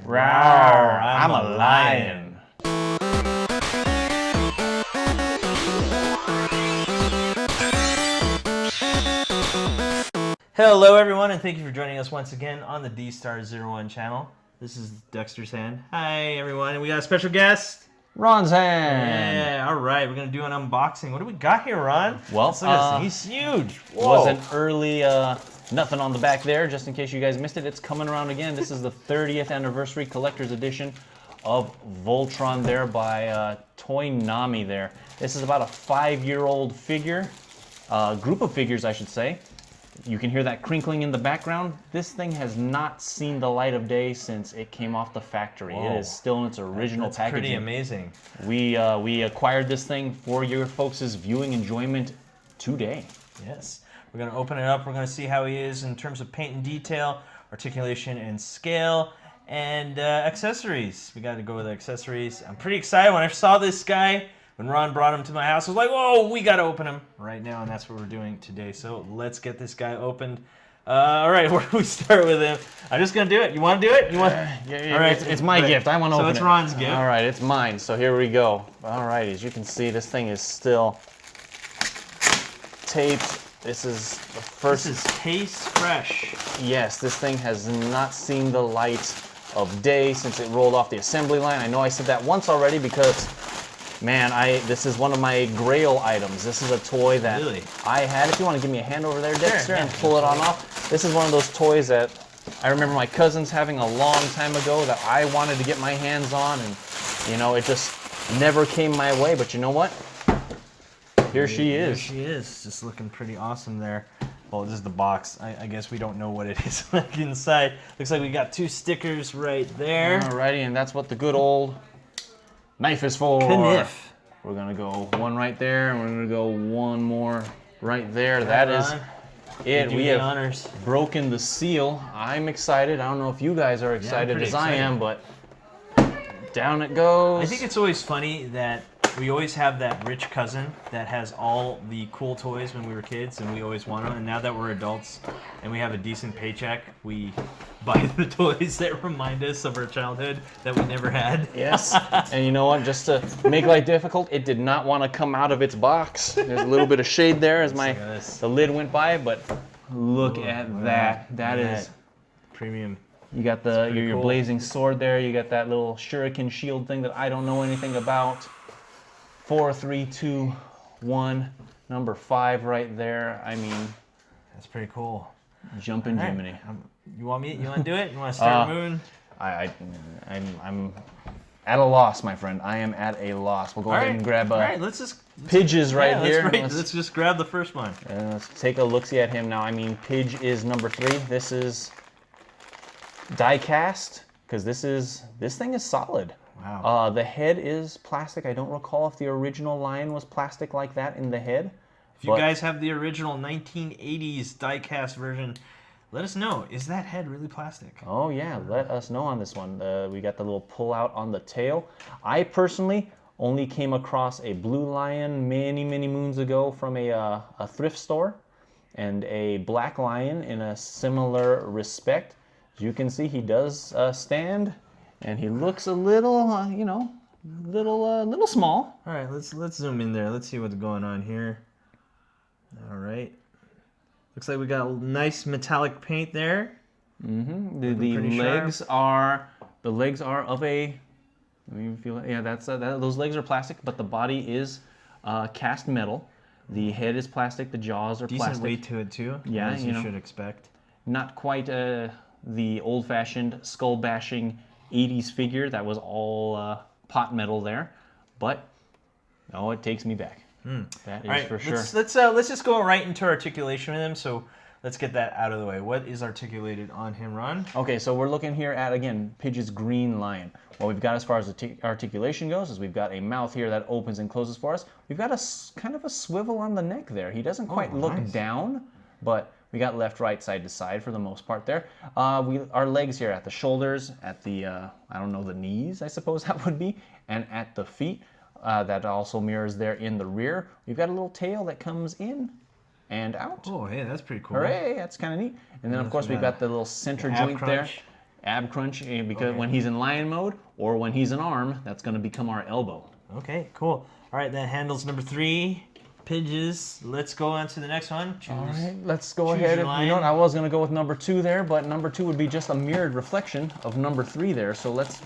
Rawr, I'm a lion. Hello everyone, and thank you for joining us once again on the D-Star01 channel. This is Dexter's hand. Hi everyone, and we got a special guest. Ron's hand. Yeah, alright, we're going to do an unboxing. What do we got here, Ron? Well, look at this thing. He's huge. Whoa. Was an early nothing on the back there, just in case you guys missed it. It's coming around again. This is the 30th anniversary collector's edition of Voltron there by Toynami there. This is about a 5-year-old figure, group of figures I should say. You can hear that crinkling in the background. This thing has not seen the light of day since it came off the factory. Whoa. It is still in its original packaging. That's pretty amazing. We acquired this thing for your folks' viewing enjoyment today. Yes. We're going to open it up. We're going to see how he is in terms of paint and detail, articulation and scale, and accessories. We got to go with accessories. I'm pretty excited. When I saw this guy, when Ron brought him to my house, I was like, whoa, we got to open him right now, and that's what we're doing today. So let's get this guy opened. All right, where do we start with him? I'm just going to do it. You want to do it? You want? Yeah, all right, it's my gift. I want to open it. So it's Ron's gift. All right, it's mine. So here we go. All right, as you can see, this thing is still taped. This is the first. This is case fresh. Yes, this thing has not seen the light of day since it rolled off the assembly line. I know I said that once already because, man, this is one of my grail items. This is a toy that I had. If you want to give me a hand over there, Dexter, and pull it on off. This is one of those toys that I remember my cousins having a long time ago that I wanted to get my hands on, and you know, it just never came my way. But you know what? Here she is. Here she is, just looking pretty awesome there. Well, this is the box. I guess we don't know what it is like inside. Looks like we got 2 stickers right there. Alrighty, and that's what the good old knife is for. Kniff. We're gonna go one right there, and we're gonna go one more right there. That is it. We have broken the seal. I'm excited. I don't know if you guys are excited as I am, but down it goes. I think it's always funny that we always have that rich cousin that has all the cool toys when we were kids, and we always want them. And now that we're adults and we have a decent paycheck, we buy the toys that remind us of our childhood that we never had. Yes, and you know what? Just to make life difficult, it did not want to come out of its box. There's a little bit of shade there as the lid went by, but look at that. That is premium. You got your blazing sword there. You got that little shuriken shield thing that I don't know anything about. 4, 3, 2, 1, number 5 right there. I mean, that's pretty cool. Jumpin' Jiminy. You want to do it? You want to start moving? I'm at a loss, my friend. I am at a loss. We'll go ahead and grab let's Pidge's right here. Let's just grab the first one. Let's take a look-see at him now. I mean, Pidge is number 3. This is die cast because this thing is solid. Wow. The head is plastic. I don't recall if the original line was plastic like that in the head. If you guys have the original 1980s die-cast version, let us know. Is that head really plastic? Oh, yeah. Let us know on this one. We got the little pull-out on the tail. I personally only came across a blue lion many, many moons ago from a thrift store and a black lion in a similar respect. As you can see, he does stand. And he looks a little, little small. All right, let's zoom in there. Let's see what's going on here. All right. Looks like we got a nice metallic paint there. Mm-hmm. The legs are of a. Let me feel it. Yeah, those legs are plastic, but the body is cast metal. The head is plastic. The jaws are plastic. Decent weight to it too. Yeah, as you should expect. Not quite the old-fashioned skull-bashing 80s figure that was all pot metal there, but no, it takes me back. That is for sure. Let's just go right into articulation with him. So let's get that out of the way. What is articulated on him, Ron? Okay, so we're looking here at again Pidge's green lion. What we've got as far as articulation goes is we've got a mouth here that opens and closes for us. We've got a kind of a swivel on the neck there. He doesn't quite look down, but we got left, right, side to side for the most part there. Our legs here at the shoulders, at the, I don't know, the knees, I suppose that would be, and at the feet. That also mirrors there in the rear. We've got a little tail that comes in and out. Oh, hey, that's pretty cool. Hooray, that's kind of neat. And then, of course, we've got the little center joint there. ab crunch, because when he's in lion mode, or when he's an arm, that's going to become our elbow. Okay, cool. All right, that handles number 3. Pidges. Let's go on to the next one. All right, let's go ahead. You know what? I was going to go with number 2 there, but number 2 would be just a mirrored reflection of number 3 there. So let's,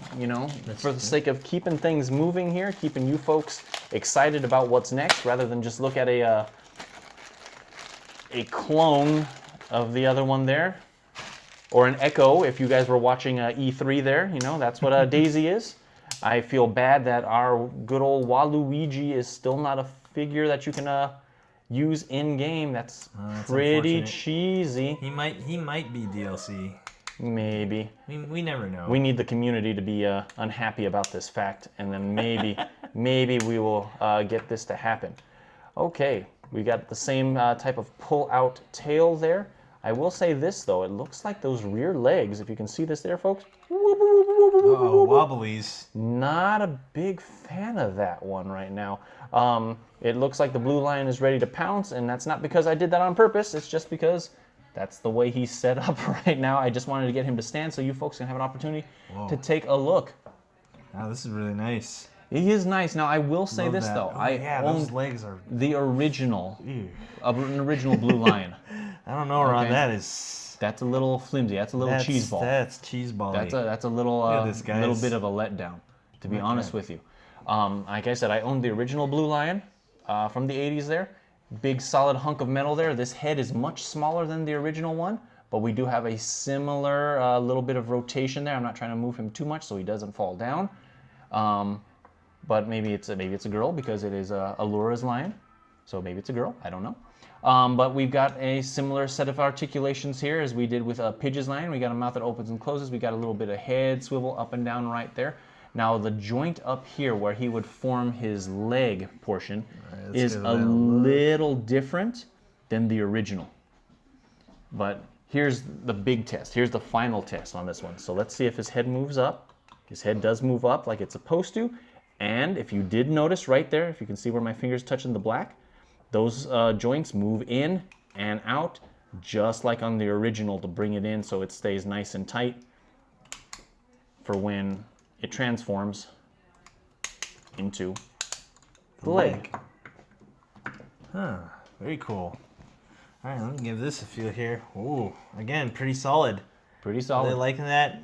for the sake of keeping things moving here, keeping you folks excited about what's next, rather than just look at a clone of the other one there, or an echo if you guys were watching E3 there. That's what Daisy is. I feel bad that our good old Waluigi is still not a figure that you can use in game. That's pretty cheesy. He might be DLC. Maybe. We never know. We need the community to be unhappy about this fact, and then maybe we will get this to happen. Okay, we got the same type of pull-out tail there. I will say this though, it looks like those rear legs, if you can see this there, folks. Oh, wobblies. Not a big fan of that one right now. It looks like the blue lion is ready to pounce, and that's not because I did that on purpose. It's just because that's the way he's set up right now. I just wanted to get him to stand so you folks can have an opportunity to take a look. Wow, this is really nice. He is nice. Now, I will say this, though. Those legs are... the original, an original blue lion. I don't know, Ron. That is... That's a little flimsy. That's a little cheese ball. That's cheese ball. That's a little little bit of a letdown, to be honest with you. Like I said, I owned the original blue lion from the 80s there. Big solid hunk of metal there. This head is much smaller than the original one, but we do have a similar little bit of rotation there. I'm not trying to move him too much so he doesn't fall down. But maybe it's a girl because it is Allura's lion. So maybe it's a girl. I don't know. But we've got a similar set of articulations here as we did with Pidge's lion. We got a mouth that opens and closes. We got a little bit of head swivel up and down right there. Now the joint up here where he would form his leg portion is a little different than the original. But here's the big test. Here's the final test on this one. So let's see if his head moves up. His head does move up like it's supposed to. And if you did notice right there, if you can see where my finger's touching the black, those joints move in and out just like on the original to bring it in so it stays nice and tight for when it transforms into the leg. Huh, very cool. All right, let me give this a feel here. Ooh, again, pretty solid. Pretty solid. Really liking that.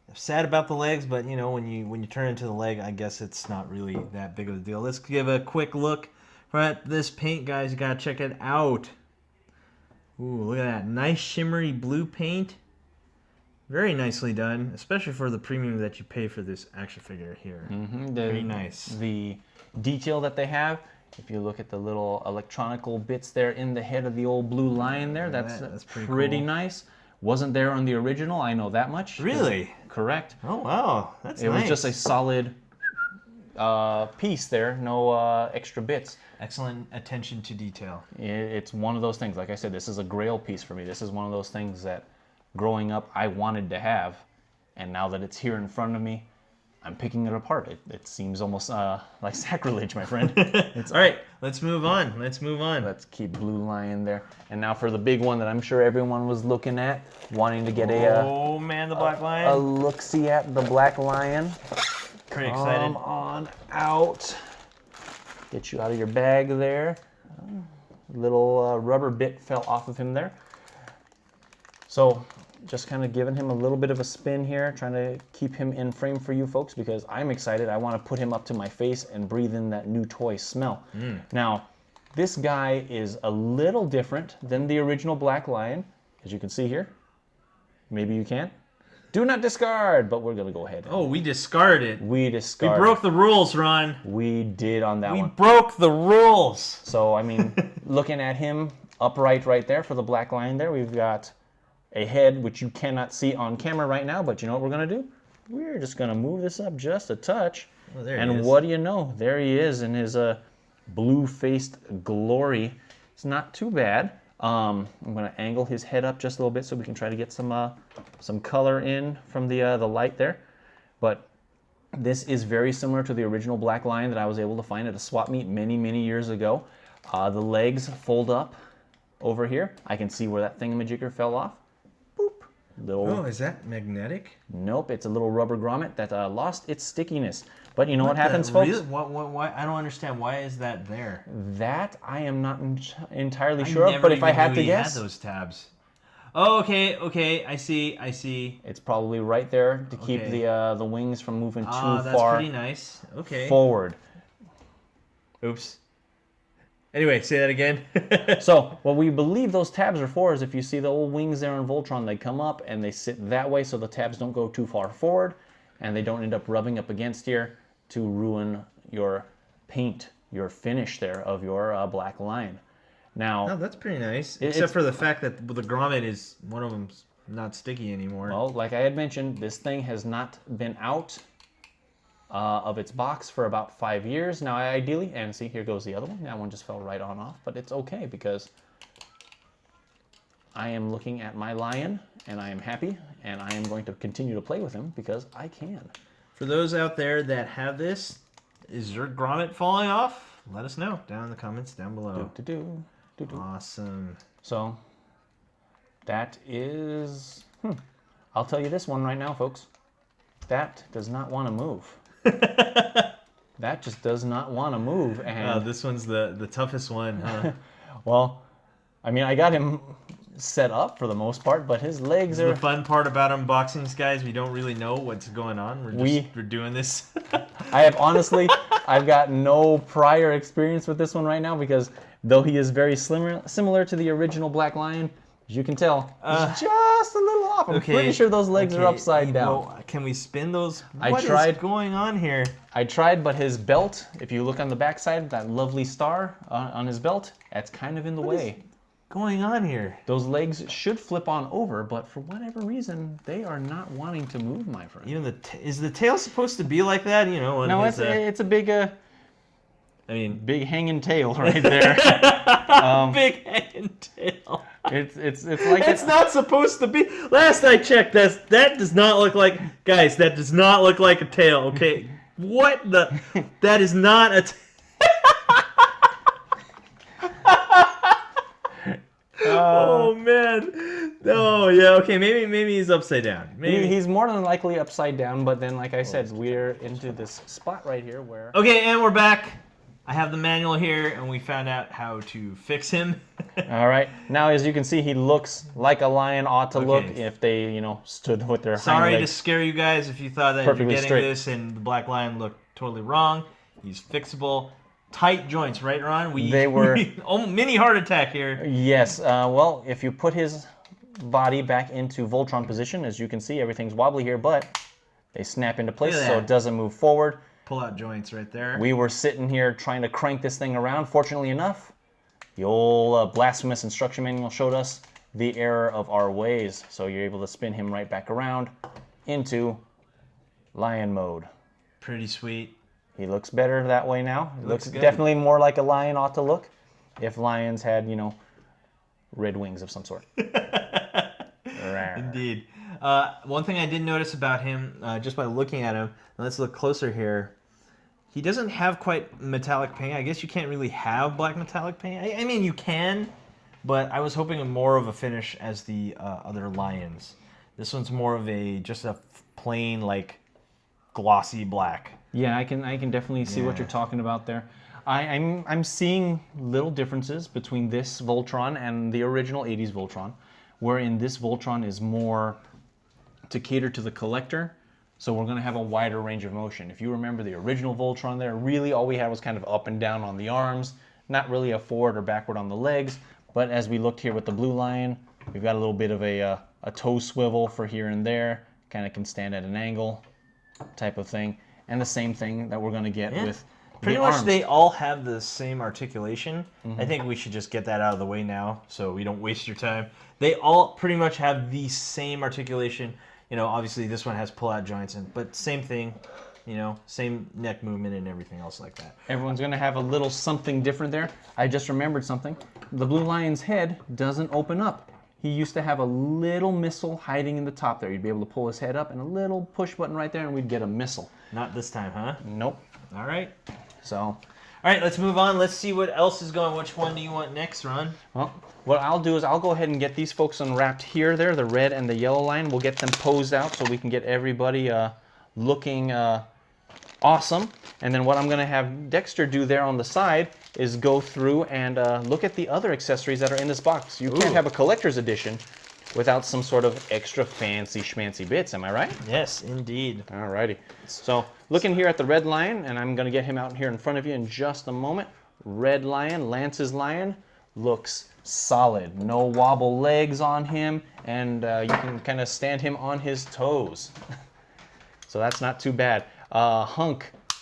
I'm sad about the legs, but when you turn into the leg, I guess it's not really that big of a deal. Let's give a quick look at this paint, guys. You gotta check it out. Ooh, look at that. Nice shimmery blue paint. Very nicely done, especially for the premium that you pay for this action figure here. Very nice. The detail that they have, if you look at the little electronical bits there in the head of the old blue lion there, that's pretty cool. Nice. Wasn't there on the original, I know that much. Really? Correct. Oh, wow. That's nice. It was just a solid piece there, no extra bits. Excellent attention to detail. It's one of those things, like I said, this is a grail piece for me. This is one of those things that growing up I wanted to have, and now that it's here in front of me, I'm picking it apart. It seems almost like sacrilege, my friend. All right, let's move on. Let's keep Blue Lion there. And now for the big one that I'm sure everyone was looking at, wanting to get the Black Lion. A look-see at the Black Lion. Pretty excited. Come on out. Get you out of your bag there. Little rubber bit fell off of him there. So just kind of giving him a little bit of a spin here, trying to keep him in frame for you folks because I'm excited. I want to put him up to my face and breathe in that new toy smell. Now, this guy is a little different than the original Black Lion, as you can see here. Maybe you can't. Do not discard, but we're going to go ahead. We discarded. We discarded. We broke the rules, Ron. We did on that one. We broke the rules. So, I mean, looking at him upright right there for the Black Lion there, we've got a head which you cannot see on camera right now, but you know what we're going to do? We're just going to move this up just a touch. And what do you know? There he is in his blue-faced glory. It's not too bad. I'm going to angle his head up just a little bit so we can try to get some color in from the light there. But this is very similar to the original Black Lion that I was able to find at a swap meet many, many years ago. The legs fold up over here. I can see where that thingamajigger fell off. Boop. Little. Oh, is that magnetic? Nope, it's a little rubber grommet that lost its stickiness. But you know what happens, folks? Really? Why? I don't understand. Why is that there? That I am not entirely sure of, but if I had to guess... had those tabs. Oh, okay, I see. It's probably right there to keep the wings from moving too far. That's pretty nice. Okay. Forward. Oops. Anyway, say that again. So, what we believe those tabs are for is if you see the old wings there in Voltron, they come up and they sit that way so the tabs don't go too far forward and they don't end up rubbing up against here to ruin your paint, your finish there of your black line. Now, oh, that's pretty nice. Except for the fact that the grommet is, one of them's not sticky anymore. Well, like I had mentioned, this thing has not been out of its box for about 5 years. Now, ideally, and see, here goes the other one. That one just fell right on off, but it's okay because I am looking at my lion and I am happy and I am going to continue to play with him because I can. For those out there that have this, is your grommet falling off? Let us know down in the comments down below. Awesome. So, that is... I'll tell you this one right now, folks. That does not want to move. That just does not want to move. And this one's the toughest one, huh? Well, I mean, I got him set up for the most part, but his legs are... The fun part about unboxings, guys, we don't really know what's going on. We're doing this. I have honestly, I've got no prior experience with this one right now because though he is very similar to the original Black Lion, as you can tell, he's just a little off. I'm pretty sure those legs are upside down. Well, can we spin those? What is going on here? I tried, but his belt, if you look on the backside, that lovely star on his belt, that's kind of in the way. Going on here? Those legs should flip on over, but for whatever reason, they are not wanting to move, my friend. Even is the tail supposed to be like that? You know? No, it's a big... I mean, big hanging tail right there. Big hanging tail. It's like it's not supposed to be. Last I checked, that does not look like, guys. That does not look like a tail. Okay, what the? That is not a. Oh man. Oh yeah. Okay. Maybe he's upside down. Maybe he's more than likely upside down. But then, like I said, we're into this spot right here where. Okay, and we're back. I have the manual here, and we found out how to fix him. All right. Now, as you can see, he looks like a lion ought to look if they, stood with their hind Sorry legs. to scare you guys if you thought that you're getting this and the Black Lion looked totally wrong. He's fixable. Tight joints, right, Ron? They were... mini heart attack here. Yes. Well, if you put his body back into Voltron position, as you can see, everything's wobbly here, but they snap into place so it doesn't move forward. Pull-out joints right there. We were sitting here trying to crank this thing around. Fortunately enough, the old blasphemous instruction manual showed us the error of our ways. So you're able to spin him right back around into lion mode. Pretty sweet. He looks better that way now. He looks good. Definitely more like a lion ought to look if lions had, red wings of some sort. Indeed. One thing I did notice about him, just by looking at him, let's look closer here. He doesn't have quite metallic paint. I guess you can't really have black metallic paint. I mean, you can, but I was hoping more of a finish as the other lions. This one's more of just a plain, like, glossy black. Yeah, I can definitely see what you're talking about there. I'm seeing little differences between this Voltron and the original 80s Voltron, wherein this Voltron is more to cater to the collector, so we're going to have a wider range of motion. If you remember the original Voltron there, really all we had was kind of up and down on the arms, not really a forward or backward on the legs, but as we looked here with the Blue Lion, we've got a little bit of a toe swivel for here and there, kind of can stand at an angle type of thing, and the same thing that we're going to get with pretty much arms. They all have the same articulation. I think we should just get that out of the way now so we don't waste your time. They all pretty much have the same articulation. Obviously this one has pull-out joints, but same thing, same neck movement and everything else like that. Everyone's going to have a little something different there. I just remembered something. The Blue Lion's head doesn't open up. He used to have a little missile hiding in the top there. You'd be able to pull his head up and a little push button right there and we'd get a missile. Not this time, huh? Nope. All right. So, All right, let's move on. Let's see what else is going. Which one do you want next, Ron? Well, what I'll do is I'll go ahead and get these folks unwrapped here, there, the red and the yellow line. We'll get them posed out so we can get everybody looking awesome. And then what I'm going to have Dexter do there on the side is go through and look at the other accessories that are in this box. You can't have a collector's edition without some sort of extra fancy schmancy bits, am I right? Yes, indeed. Alrighty. So looking here at the red lion, and I'm going to get him out here in front of you in just a moment. Red lion, Lance's lion, looks solid. No wobble legs on him, and you can kind of stand him on his toes. So that's not too bad.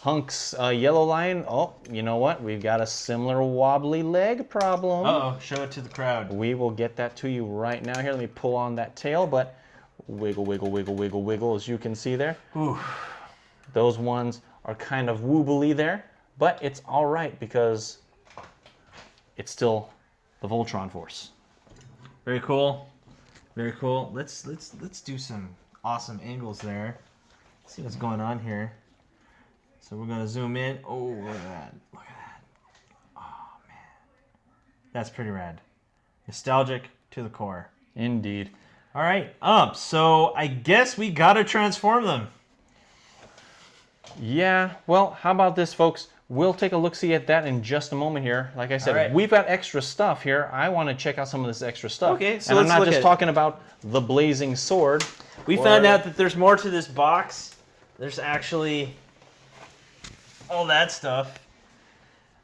Hunk's yellow lion. Oh, you know what? We've got a similar wobbly leg problem. Uh-oh, show it to the crowd. We will get that to you right now. Here, let me pull on that tail, but wiggle, wiggle, wiggle, wiggle, wiggle, as you can see there. Ooh. Those ones are kind of woobly there, but it's all right because it's still the Voltron Force. Very cool. Very cool. Let's do some awesome angles there. See what's going on here. So we're gonna zoom in. Oh, look at that. Look at that. Oh man. That's pretty rad. Nostalgic to the core. Indeed. All right. So I guess we gotta transform them. Yeah, well, how about this, folks? We'll take a look-see at that in just a moment here. Like I said, All right. we've got extra stuff here. I want to check out some of this extra stuff. Okay, so and I'm let's not look just at it. talking about the blazing sword. We found out that there's more to this box. There's actually all that stuff.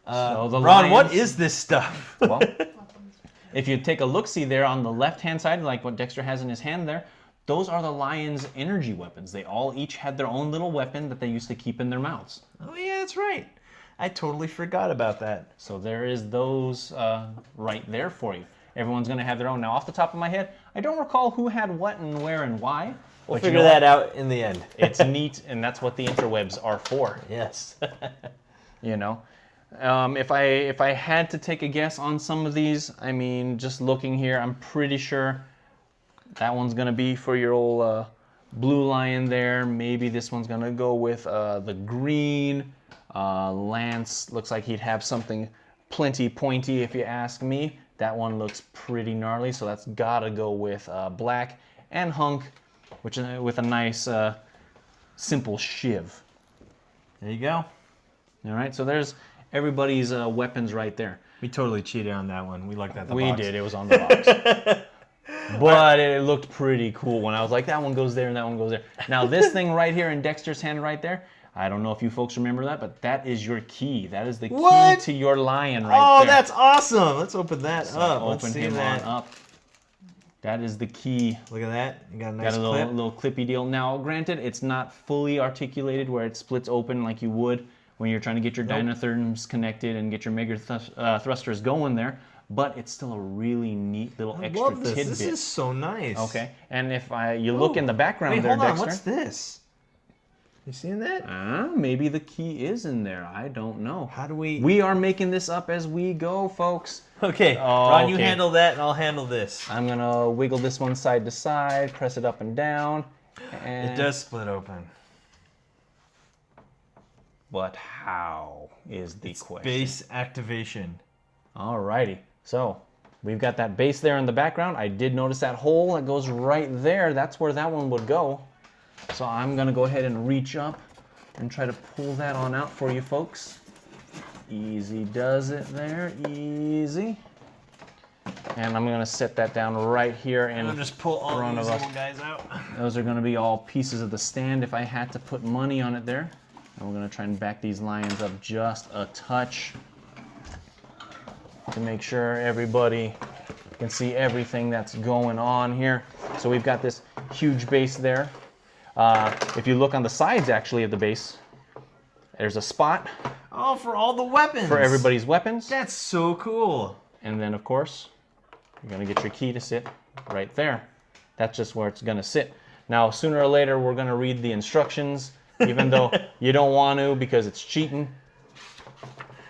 So the Ron, what lions- is this stuff? Well, if you take a look-see there on the left-hand side, like what Dexter has in his hand there, those are the lions' energy weapons. They all each had their own little weapon that they used to keep in their mouths. Oh yeah, that's right. I totally forgot about that. So there is those right there for you. Everyone's going to have their own. Now, off the top of my head, I don't recall who had what and where and why. We'll but you figure know that what? out in the end. It's neat, and that's what the interwebs are for. Yes. You know, if I had to take a guess on some of these, I mean, just looking here, I'm pretty sure that one's gonna be for your old blue lion there. Maybe this one's gonna go with the green. Lance looks like he'd have something plenty pointy, if you ask me. That one looks pretty gnarly, so that's gotta go with black. And Hunk, which with a nice simple shiv. There you go. All right, so there's everybody's weapons right there. We totally cheated on that one. We looked at the We box. did, it was on the box. But it looked pretty cool when I was like, that one goes there and that one goes there. Now this thing right here in Dexter's hand right there, I don't know if you folks remember that, but that is your key. That is the key to your lion right there. Oh, that's awesome. Let's open that So up. Let's open see him that. on up. That is the key. Look at that. You got a nice Got a clip. little clippy deal. Now, granted, it's not fully articulated where it splits open like you would when you're trying to get your dynatherms connected and get your mega thrusters going there, but it's still a really neat little I extra love this. tidbit. This is so nice. Okay, and if you look in the background Wait, there, hold on. Dexter. What's this? You seeing that? Maybe the key is in there. I don't know. How do we... We are making this up as we go, folks. Okay, Oh, Ron, you okay. handle that, and I'll handle this. I'm gonna wiggle this one side to side, press it up and down. And It does split open. But how is the question? Base activation. Alrighty, so we've got that base there in the background. I did notice that hole that goes right there. That's where that one would go. So I'm gonna go ahead and reach up and try to pull that on out for you folks. Easy does it there, easy. And I'm gonna set that down right here in I'll just pull all front these of us. little guys out. Those are gonna be all pieces of the stand if I had to put money on it there. And we're gonna try and back these lions up just a touch to make sure everybody can see everything that's going on here. So we've got this huge base there. If you look on the sides actually of the base, there's a spot Oh, for all the weapons. for everybody's weapons. That's so cool. And then of course, you're gonna get your key to sit right there. That's just where it's gonna sit. Now, sooner or later, we're gonna read the instructions, even though you don't want to because it's cheating.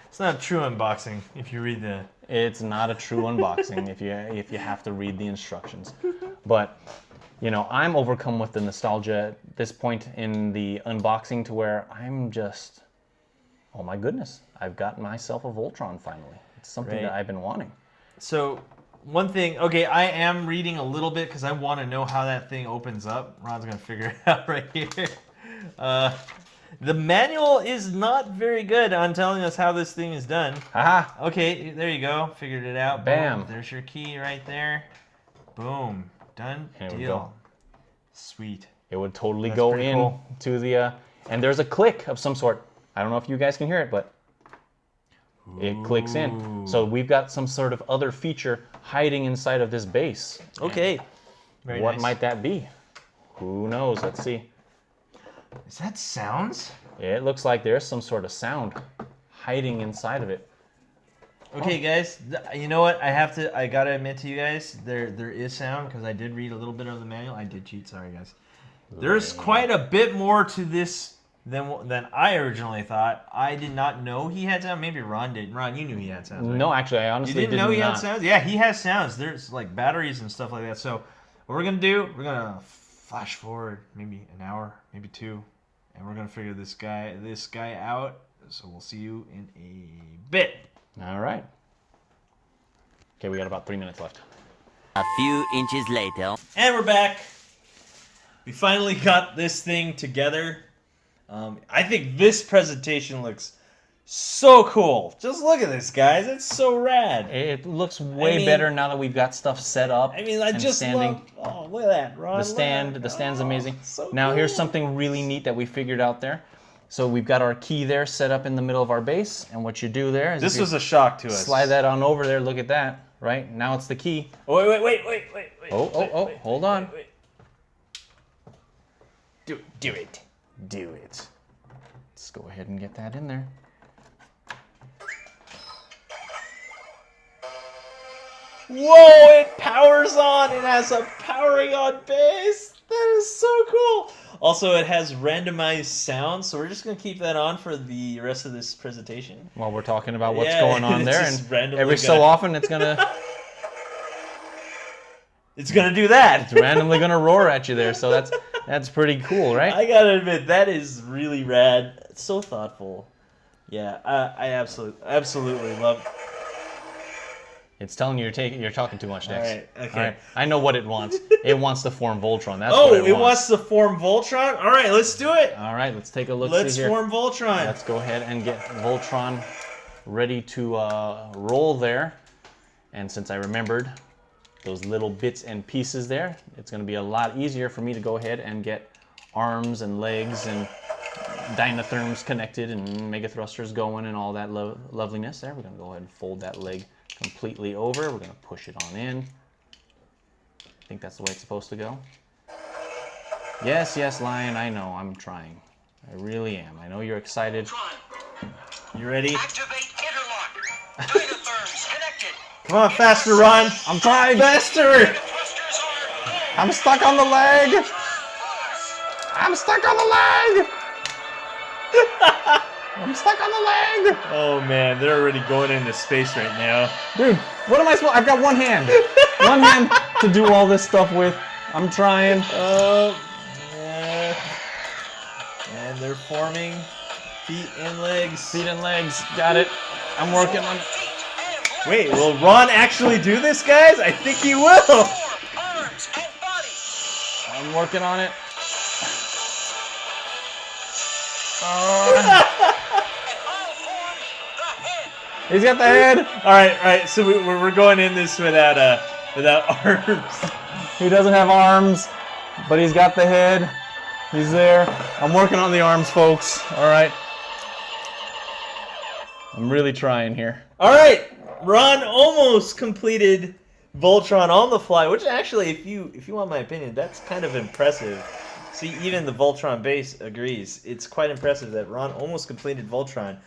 It's not a true unboxing if you read the... It's not a true unboxing if you have to read the instructions. But, you know, I'm overcome with the nostalgia at this point in the unboxing to where I'm just Oh my goodness, I've got myself a Voltron finally. It's something that I've been wanting. So one thing, okay, I am reading a little bit because I want to know how that thing opens up. Ron's going to figure it out right here. The manual is not very good on telling us how this thing is done. Haha. Okay, there you go. Figured it out. Bam. Boom. There's your key right there. Boom. Done. Here we Deal. go. Sweet. It would totally That's go pretty in cool. to the, and there's a click of some sort. I don't know if you guys can hear it, but it clicks in. So we've got some sort of other feature hiding inside of this base. Okay. Very What nice. might that be? Who knows? Let's see. Is that sounds? It looks like there's some sort of sound hiding inside of it. Okay, guys. You know what? I gotta admit to you guys, there is sound because I did read a little bit of the manual. I did cheat. Sorry, guys. There's quite a bit more to this than I originally thought. I did not know he had sound. Maybe Ron did. Ron, you knew he had sounds, right? No, actually, I You honestly didn't know he not. had sounds? Yeah, he has sounds. There's like batteries and stuff like that. So what we're gonna do, we're gonna flash forward maybe an hour, maybe 2, and we're gonna figure this guy out. So we'll see you in a bit. All right. Okay, we got about 3 minutes left. A few inches later. And we're back. We finally got this thing together. I think this presentation looks so cool. Just look at this, guys. It's so rad. It looks way better now that we've got stuff set up. I mean, I and just love... Oh, look at that, Ron. the stand. The stand's amazing. So Now cool. here's something really neat that we figured out there. So we've got our key there set up in the middle of our base, and what you do there is This if you was a shock to us. slide that on over there. Look at that. Right now it's the key. Oh, wait. Oh, hold on. Wait. Do it. Do it. Let's go ahead and get that in there. Whoa, it powers on. It has a powering on base. That is so cool. Also, it has randomized sound, so we're just going to keep that on for the rest of this presentation. While we're talking about what's Yeah, going on it's there, just and randomly every so gonna- often it's gonna It's going to do that. it's randomly gonna roar at you there. So that's pretty cool, right? I got to admit, that is really rad. It's so thoughtful. Yeah, I absolutely love it. It's telling you you're talking too much, Dex. All right, okay. All right. I know what it wants. It wants to form Voltron. That's what It wants to form Voltron? All right, let's do it. All right, let's take a look. Let's here. form Voltron. Let's go ahead and get Voltron ready to roll there. And since I remembered those little bits and pieces there, it's going to be a lot easier for me to go ahead and get arms and legs and dynatherms connected and mega thrusters going and all that loveliness there. We're going to go ahead and fold that leg completely over. We're going to push it on in. I think that's the way it's supposed to go. Yes, Lion, I know. I'm trying. I really am. I know you're excited. You ready? Activate interlock. Dynatherms connected. Come on, faster, Ron. I'm trying. Faster. Thrusters are I'm stuck on the leg. I'm stuck on the leg. I'm stuck on the leg. Oh, man, they're already going into space right now. Dude, what am I supposed? I've got one hand. One hand to do all this stuff with. I'm trying. Yeah. And they're forming feet and legs. Feet and legs. Got it. I'm working on. Wait, will Ron actually do this, guys? I think he will. arms and body. I'm working on it. All form the head. He's got the head. All right. So we're going in this without arms. He doesn't have arms, but he's got the head. He's there. I'm working on the arms, folks. All right. I'm really trying here. All right, Ron almost completed Voltron on the fly, which actually, if you want my opinion, that's kind of impressive. See, even the Voltron base agrees. It's quite impressive that Ron almost completed Voltron.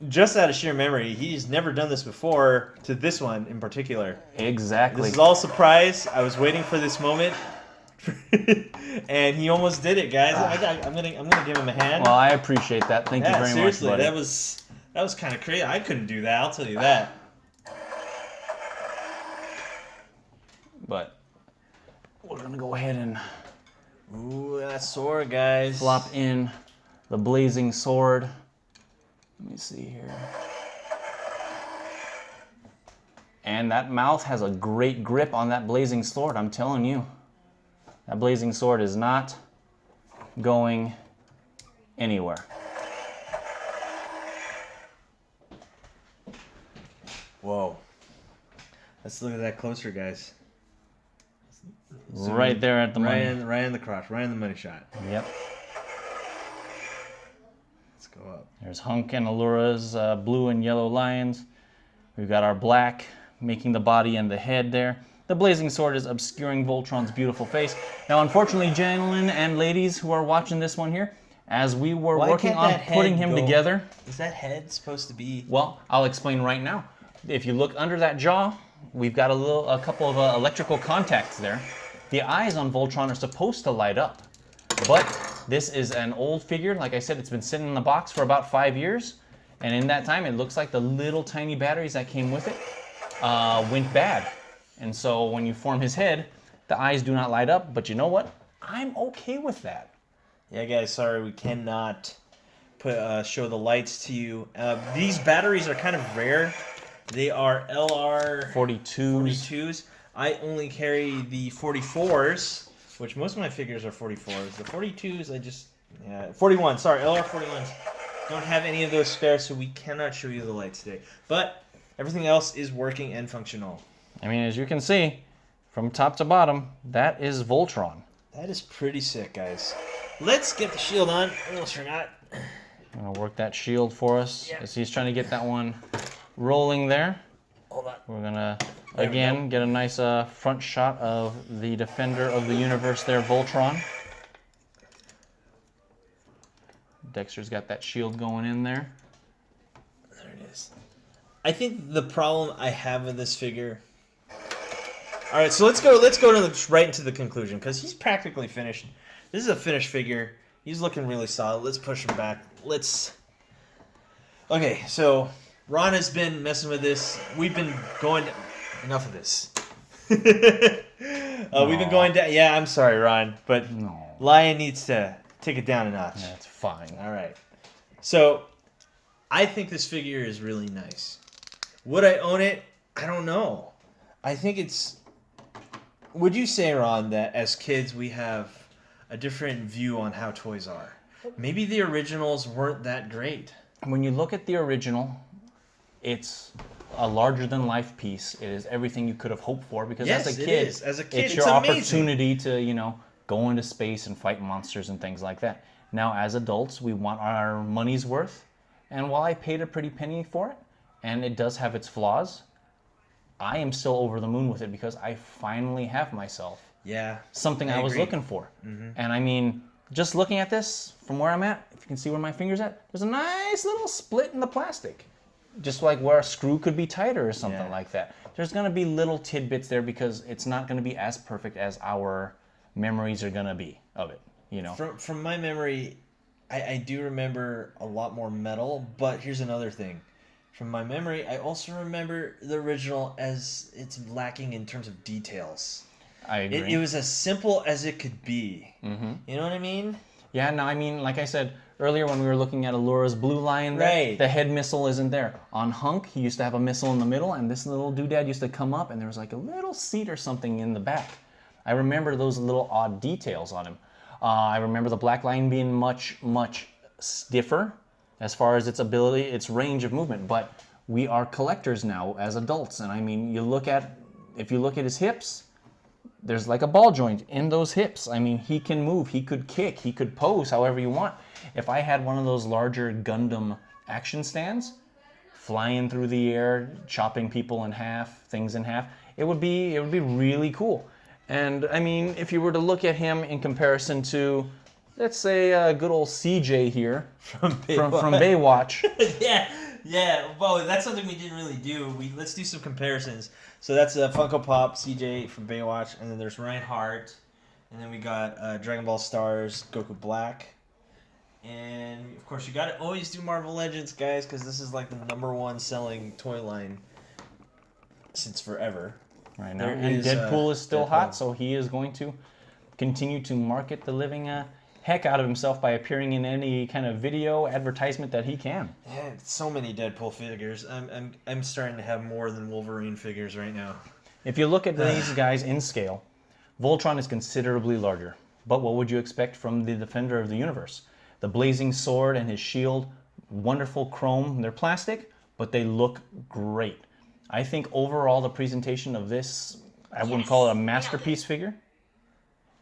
Just out of sheer memory, he's never done this before to this one in particular. Exactly. This is all surprise. I was waiting for this moment, and he almost did it, guys. I'm gonna give him a hand. Well, I appreciate that. Thank you very seriously, much, buddy. that was kind of crazy. I couldn't do that. I'll tell you that. But we're gonna go ahead and Ooh, that sword, guys. flop in the blazing sword. Let me see here. And that mouth has a great grip on that blazing sword, I'm telling you. That blazing sword is not going anywhere. Whoa. Let's look at that closer, guys. Right there at the money. Right in the crotch, right in the money shot. Yep. Let's go up. There's Hunk and Allura's blue and yellow lions. We've got our black making the body and the head there. The blazing sword is obscuring Voltron's beautiful face. Now, unfortunately, gentlemen and ladies who are watching this one here, as we were working on putting him together... Is that head supposed to be... Well, I'll explain right now. If you look under that jaw, we've got a couple of electrical contacts there. The eyes on Voltron are supposed to light up. But this is an old figure. Like I said, it's been sitting in the box for about 5 years. And in that time, it looks like the little tiny batteries that came with it went bad. And so when you form his head, the eyes do not light up. But you know what? I'm okay with that. Yeah, guys, sorry, we cannot show the lights to you. These batteries are kind of rare. They are LR 42s. I only carry the 44s, which most of my figures are 44s. The 42s, I just... Yeah, 41, sorry, LR 41s. Don't have any of those spares, so we cannot show you the lights today. But everything else is working and functional. I mean, as you can see, from top to bottom, that is Voltron. That is pretty sick, guys. Let's get the shield on. I almost forgot. I'm going to work that shield for us as he's trying to get that one rolling there. Hold on. We're going to, again, get a nice front shot of the defender of the universe there, Voltron. Dexter's got that shield going in there. There it is. I think the problem I have with this figure... All right, so let's go right into the conclusion, because he's practically finished. This is a finished figure. He's looking really solid. Let's push him back. Okay, so Ron has been messing with this. We've been going... Enough of this. We've been going down... Yeah, I'm sorry, Ron, but Lion needs to take it down a notch. That's fine. All right. So, I think this figure is really nice. Would I own it? I don't know. I think it's... Would you say, Ron, that as kids we have a different view on how toys are? Maybe the originals weren't that great. When you look at the original, it's a larger-than-life piece. It is everything you could have hoped for, because as a kid, it's your opportunity to, go into space and fight monsters and things like that. Now, as adults, we want our money's worth, and while I paid a pretty penny for it, and it does have its flaws, I am still over the moon with it because I finally have myself something I was looking for. Mm-hmm. And I mean, just looking at this from where I'm at, if you can see where my finger's at, there's a nice little split in the plastic. Just like where a screw could be tighter or something like that. There's going to be little tidbits there because it's not going to be as perfect as our memories are going to be of it, From my memory, I do remember a lot more metal, but here's another thing. From my memory, I also remember the original as it's lacking in terms of details. I agree. It was as simple as it could be. Mm-hmm. You know what I mean? Yeah, no, I mean, like I said earlier when we were looking at Allura's blue lion, the head missile isn't there. On Hunk, he used to have a missile in the middle, and this little doodad used to come up, and there was like a little seat or something in the back. I remember those little odd details on him. I remember the black lion being much, much stiffer as far as its ability, its range of movement. But we are collectors now as adults, and I mean, if you look at his hips, there's like a ball joint in those hips. I mean, he can move, he could kick, he could pose however you want. If I had one of those larger Gundam action stands, flying through the air, chopping people in half, things in half, it would be really cool. And I mean, if you were to look at him in comparison to, let's say, good old CJ here from Baywatch. Yeah. Well, that's something we didn't really do. Let's do some comparisons. So that's a Funko Pop CJ from Baywatch, and then there's Reinhardt, and then we got Dragon Ball Stars Goku Black, and of course you got to always do Marvel Legends, guys, because this is like the #1 selling toy line since forever. Right now, and Deadpool is still hot, so he is going to continue to market the living heck out of himself by appearing in any kind of video advertisement that he can. Yeah, so many Deadpool figures. I'm starting to have more than Wolverine figures right now. If you look at these guys in scale, Voltron is considerably larger. But what would you expect from the Defender of the Universe? The blazing sword and his shield, wonderful chrome. They're plastic, but they look great. I think overall the presentation of this, I wouldn't call it a masterpiece figure.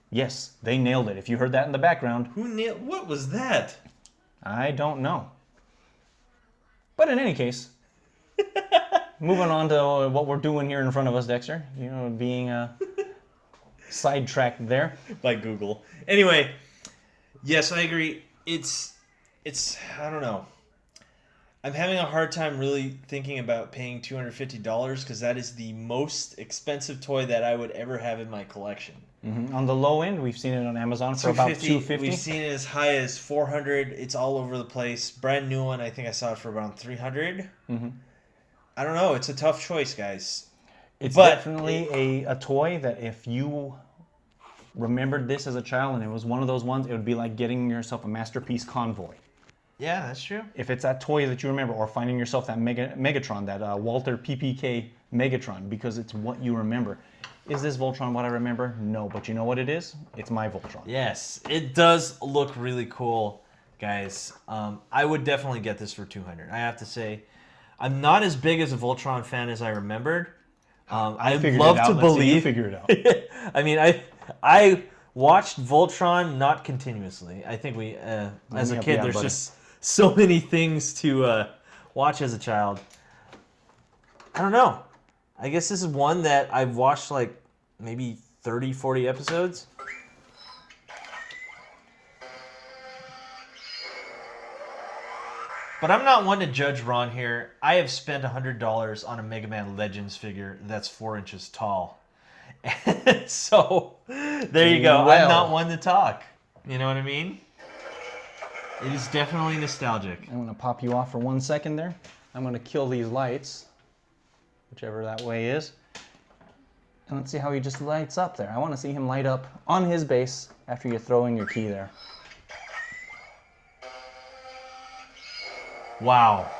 Yes, they nailed it. If you heard that in the background. Who nailed? What was that? I don't know. But in any case, moving on to what we're doing here in front of us, Dexter. You know, being sidetracked there. By Google. Anyway, yes, I agree. It's I don't know. I'm having a hard time really thinking about paying $250 because that is the most expensive toy that I would ever have in my collection. Mm-hmm. On the low end, we've seen it on Amazon for about $250. We've seen it as high as $400. It's all over the place. Brand new one, I think I saw it for around $300. Mm-hmm. I don't know. It's a tough choice, guys. It's definitely a toy that if you remembered this as a child and it was one of those ones, it would be like getting yourself a Masterpiece Convoy. Yeah, that's true. If it's that toy that you remember, or finding yourself that Megatron, that Walter PPK Megatron, because it's what you remember. Is this Voltron what I remember? No, but you know what it is? It's my Voltron. Yes, it does look really cool, guys. I would definitely get this for $200. I have to say, I'm not as big as a Voltron fan as I remembered. I'd love to believe. You figure it out. I mean, I watched Voltron not continuously. I think we, as a kid, there's just so many things to watch as a child. I don't know. I guess this is one that I've watched like maybe 30, 40 episodes. But I'm not one to judge Ron here. I have spent $100 on a Mega Man Legends figure that's 4 inches tall. So, there you go. Well, I'm not one to talk. You know what I mean? It is definitely nostalgic. I'm going to pop you off for 1 second there. I'm going to kill these lights, whichever that way is. And let's see how he just lights up there. I want to see him light up on his base after you throw in your key there. Wow.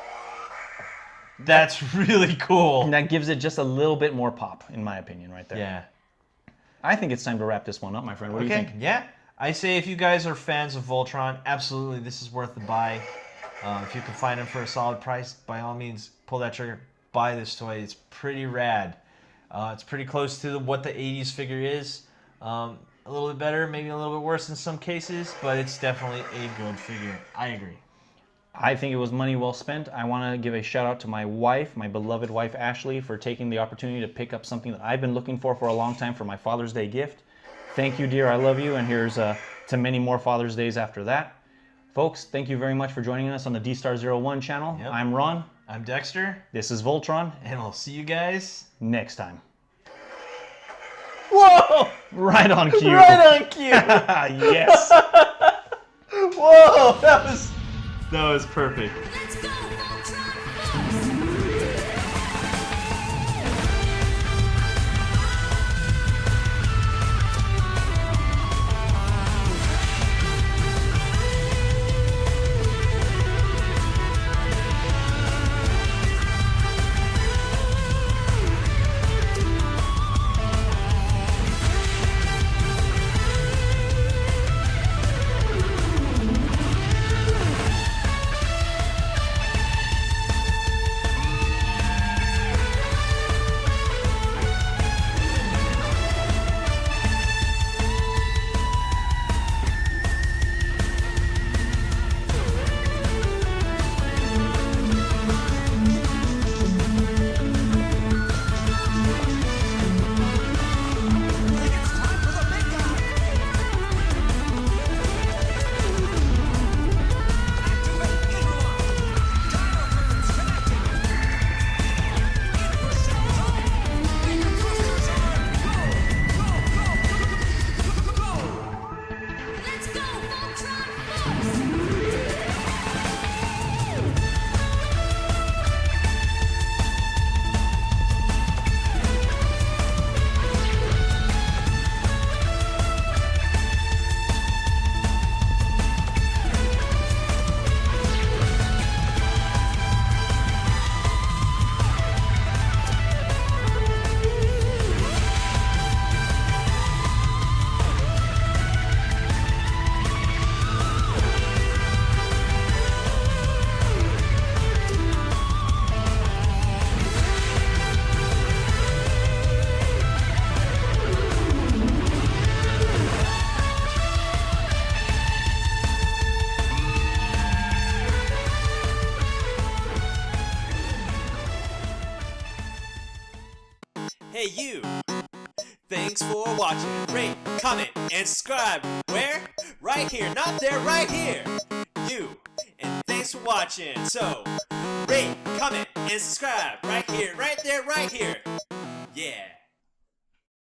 That's really cool. And that gives it just a little bit more pop, in my opinion, right there. Yeah. I think it's time to wrap this one up, my friend. What do you think? Yeah. I say if you guys are fans of Voltron, absolutely this is worth the buy. If you can find them for a solid price, by all means, pull that trigger, buy this toy. It's pretty rad. It's pretty close to what the 80s figure is. A little bit better, maybe a little bit worse in some cases, but it's definitely a good figure. I agree. I think it was money well spent. I want to give a shout out to my wife, my beloved wife Ashley, for taking the opportunity to pick up something that I've been looking for a long time for my Father's Day gift. Thank you, dear. I love you. And here's to many more Father's Days after that. Folks, thank you very much for joining us on the D-Star01 channel. Yep. I'm Ron. I'm Dexter. This is Voltron. And we'll see you guys next time. Whoa! Right on cue. Right on cue. Yes. Whoa! That was perfect. Let's go, Voltron! Hey you! Thanks for watching. Rate, comment, and subscribe. Where? Right here. Not there, right here. You. And thanks for watching. So, rate, comment, and subscribe. Right here, right there, right here. Yeah.